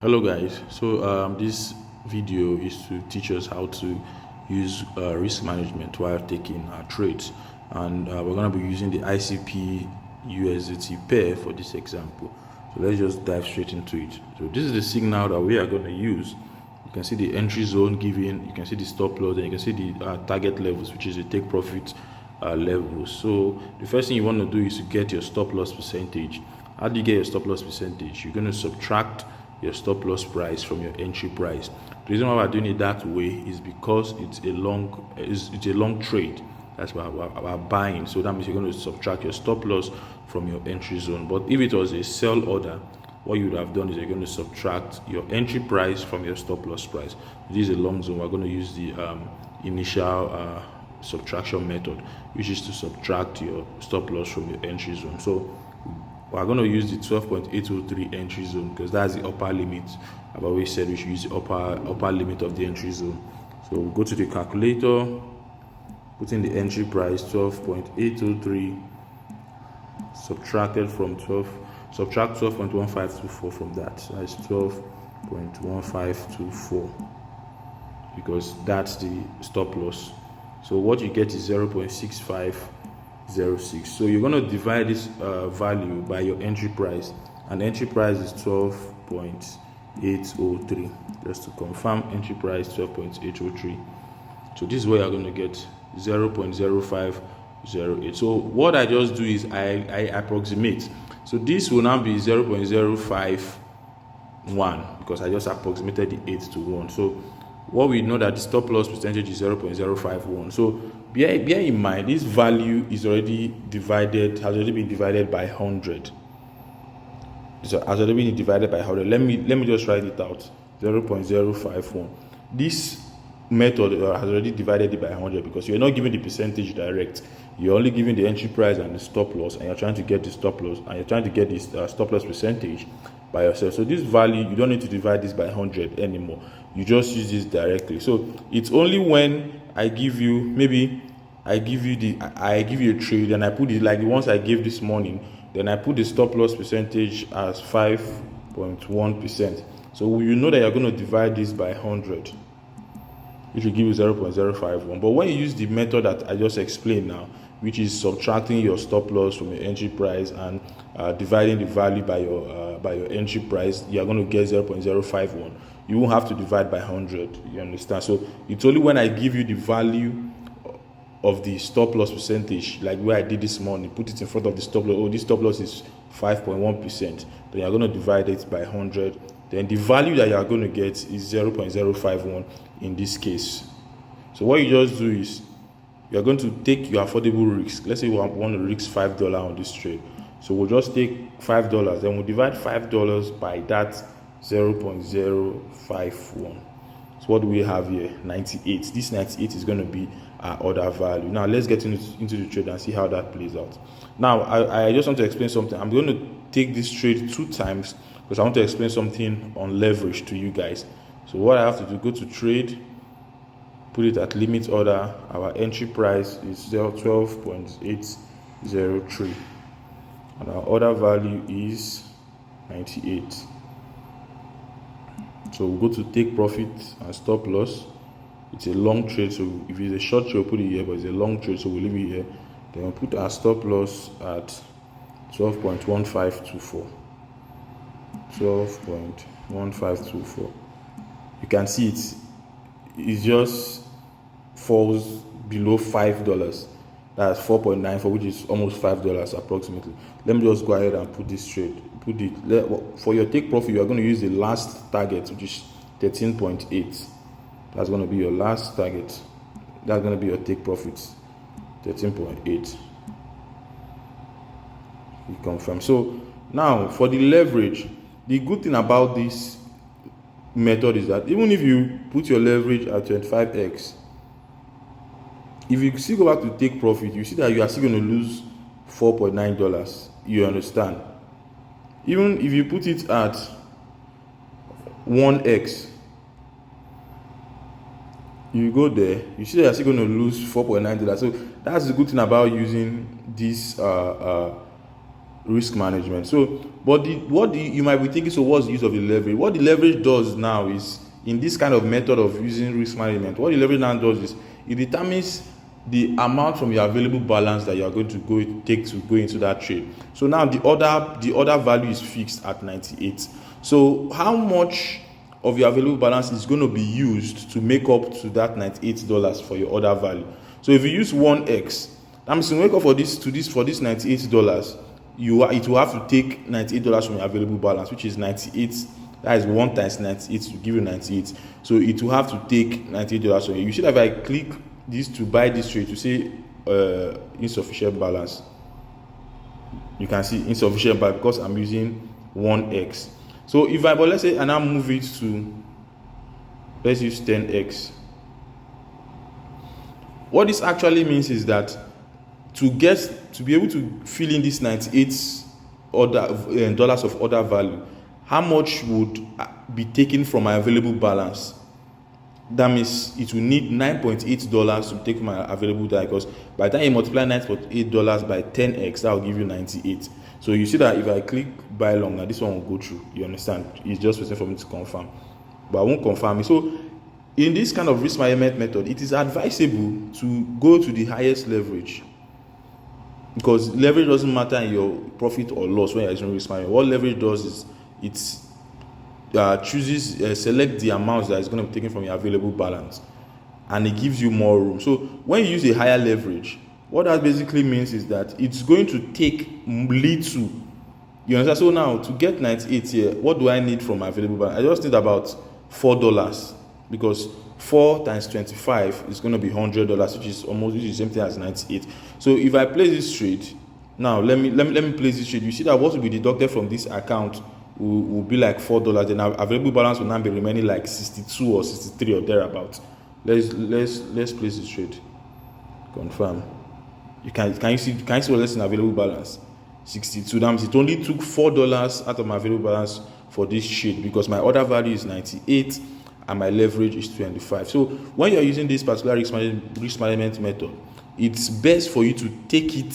Hello guys, this video is to teach us how to use risk management while taking trades, and we're going to be using the ICP USDT pair for this example. So let's just dive straight into it. So this is the signal that we are going to use. You can see the entry zone given, you can see the stop loss, and you can see the target levels, which is the take profit levels. So the first thing you want to do is to get your stop loss percentage. How do you get your stop loss percentage? You're going to subtract your stop loss price from your entry price. The reason why we're doing it that way is because it's a long trade. That's why we're buying. So that means you're going to subtract your stop loss from your entry zone. But if it was a sell order, what you would have done is you're going to subtract your entry price from your stop loss price. This is a long zone. We're going to use the initial subtraction method, which is to subtract your stop loss from your entry zone. So we're going to use the 12.803 entry zone because that's the upper limit. I've always said we should use the upper limit of the entry zone. So we'll go to the calculator, put in the entry price 12.803 subtracted from 12, subtract 12.1524 from that. So that's 12.1524 because that's the stop loss. So what you get is 0.6506. So you're going to divide this value by your entry price, and entry price is 12.803. Just to confirm, entry price 12.803. So this is where you're going to get 0.0508. So what I just do is I approximate. So this will now be 0.051 because I just approximated the 8 to 1. So what we know that the stop loss percentage is 0.051. So bear in mind this value is has already been divided by 100. So has already been divided by 100. Let me just write it out. 0.051. This method has already divided it by 100 because you're not giving the percentage direct. You're only giving the entry price and the stop loss, and you're trying to get the stop loss, and you're trying to get this stop loss percentage by yourself. So this value, you don't need to divide this by 100 anymore. You just use this directly. So it's only when I give you, I give you a trade and I put it like the ones I gave this morning, then I put the stop loss percentage as 5.1%. So you know that you're going to divide this by 100, which will give you 0.051. But when you use the method that I just explained now, which is subtracting your stop loss from your entry price and dividing the value by your entry price, you are going to get 0.051. You won't have to divide by 100. You understand? So it's only when I give you the value of the stop loss percentage, like where I did this morning, put it in front of the stop loss. Oh, this stop loss is 5.1%. Then you're going to divide it by 100. Then the value that you are going to get is 0.051 in this case. So what you just do is you are going to take your affordable risk. Let's say we want to risk $5 on this trade. So we'll just take $5. Then we'll divide $5 by that 0.051. So what do we have here? 98. This 98 is going to be our order value. Now let's get into the trade and see how that plays out. Now I just want to explain something. I'm going to take this trade 2 times because I want to explain something on leverage to you guys. So what I have to do, go to trade, put it at limit order. Our entry price is 12.803 and our order value is 98. So we'll go to take profit and stop loss. It's a long trade, so if it's a short trade, we'll put it here, but it's a long trade, so we'll leave it here. Then we'll put our stop loss at 12.1524. 12.1524. You can see it just falls below $5. That's 4.94, which is almost $5 approximately. Let me just go ahead and put this trade. For your take profit, you are going to use the last target, which is 13.8. That's going to be your last target. That's going to be your take profits, 13.8. You confirm. So now for the leverage, the good thing about this method is that even if you put your leverage at 25x, if you still go back to take profit, you see that you are still going to lose $4.9. You understand? Even if you put it at 1x, you go there, you see that you're still going to lose $4.9. So that's the good thing about using this risk management. So, but you might be thinking, so what's the use of the leverage? What the leverage does now is, in this kind of method of using risk management, what the leverage now does is it determines the amount from your available balance that you are going to go into that trade. So now the order value is fixed at 98. So how much of your available balance is going to be used to make up to that $98 for your order value? So if you use 1x, that means to make up for this $98, it will have to take $98 from your available balance, which is 98. That is 1 times 98 to give you 98. So it will have to take $98 from you. You see that if I click this to buy this trade, to say insufficient balance, you can see insufficient balance because I'm using 1x. So if but let's say I now move it to, let's use 10x. What this actually means is that to be able to fill in this 98 dollars of order value, how much would be taken from my available balance? That means it will need $9.8 to take my available balance, because by the time you multiply $9.8 by 10x, that will give you 98. So you see that if I click buy long, now this one will go through. You understand? It's just waiting for me to confirm, but I won't confirm it. So in this kind of risk management method, it is advisable to go to the highest leverage, because leverage doesn't matter in your profit or loss when you're using risk management. What leverage does is it select the amounts that is going to be taken from your available balance, and it gives you more room. So when you use a higher leverage, what that basically means is that it's going to take little. You understand? So now to get 98 here, what do I need from my available balance? I just need about $4, because 4 times 25 is going to be $100, which is the same thing as 98. So if I place this trade, now let me place this trade. You see that what will be deducted from this account will be like $4. Then our available balance will now be remaining like 62 or 63 or thereabout. Let's place this trade. Confirm. Can you see what's in available balance? 62. That means it only took $4 out of my available balance for this trade, because my order value is 98 and my leverage is 25. So when you're using this particular risk management method, it's best for you to take it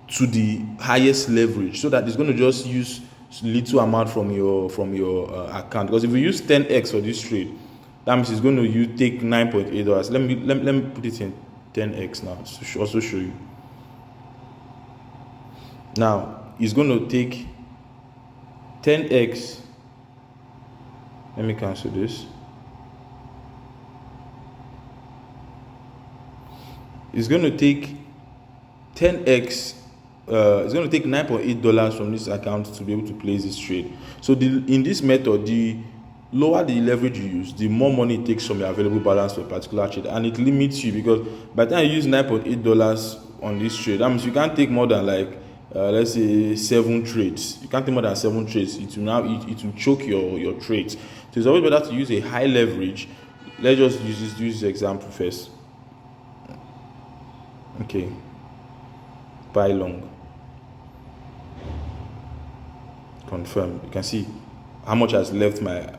to the highest leverage, so that it's going to just use little amount from your account. Because if you use 10x for this trade, that means it's going to take $9.8. Let me put it in 10x now to also show you. Now it's going to take 10x. Let me cancel this. It's going to take 10x. It's going to take $9.8 from this account to be able to place this trade. So in this method, the lower the leverage you use, the more money it takes from your available balance for a particular trade, and it limits you, because by the time you use $9.8 on this trade, that means you can't take more than like let's say 7 trades. You can't take more than 7 trades. It will choke your trades. So it's always better to use a high leverage. Let's just use this example first. Okay, buy long. Confirm. You can see how much has left my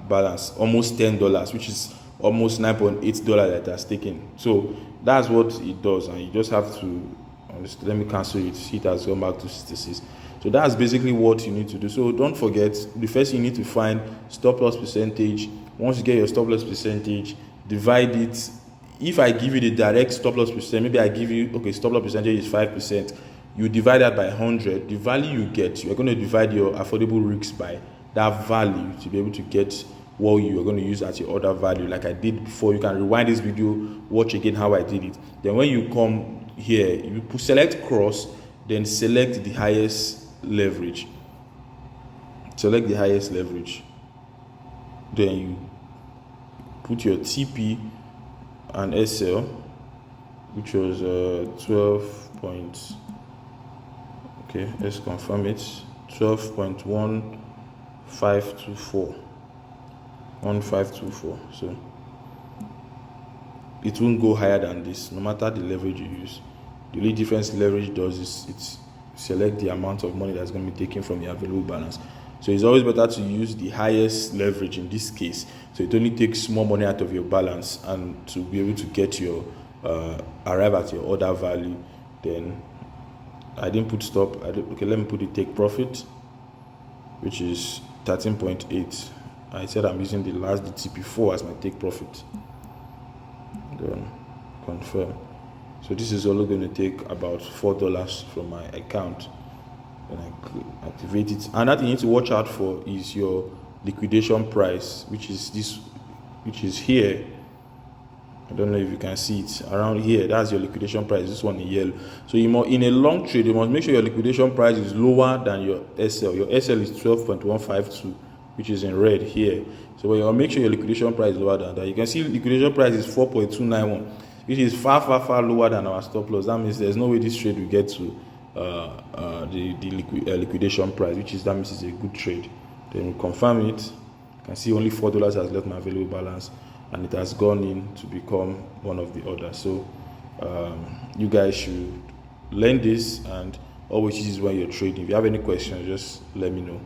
balance, almost $10, which is almost $9.8 that has taken. So that's what it does, and you just have to let me cancel it. See, it has gone back to 66. So that's basically what you need to do. So don't forget, the first you need to find stop loss percentage. Once you get your stop loss percentage, divide it. If I give you the direct stop loss percent, maybe I give you, stop loss percentage is 5%. You divide that by 100. The value you get, you're going to divide your affordable risks by that value to be able to get what you are going to use as your order value. Like I did before, you can rewind this video, watch again how I did it. Then when you come here, you select cross, then select the highest leverage. Select the highest leverage. Then you put your TP and SL, which was 12 point. Okay, let's confirm it. 12.1524. 1524. So it won't go higher than this, no matter the leverage you use. The only difference leverage does is it select the amount of money that's going to be taken from your available balance. So it's always better to use the highest leverage in this case. So it only takes more money out of your balance, and to be able to get your arrive at your order value, then I didn't put stop. Okay, let me put the take profit, which is 13.8. I said I'm using the last DTP4 as my take profit. Then confirm. So this is only going to take about $4 from my account. Then I activate it. Another thing you need to watch out for is your liquidation price, which is here. I don't know if you can see it around here. That's your liquidation price. This one in yellow. So in a long trade, you must make sure your liquidation price is lower than your SL. Your SL is 12.152, which is in red here. So you make sure your liquidation price is lower than that. You can see liquidation price is 4.291, which is far lower than our stop loss. That means there's no way this trade will get to the liquidation price, that means it's a good trade. Then we confirm it. You can see only $4 has left my available balance, and it has gone in to become one of the others. So you guys should learn this and always use it when you're trading. If you have any questions, just let me know.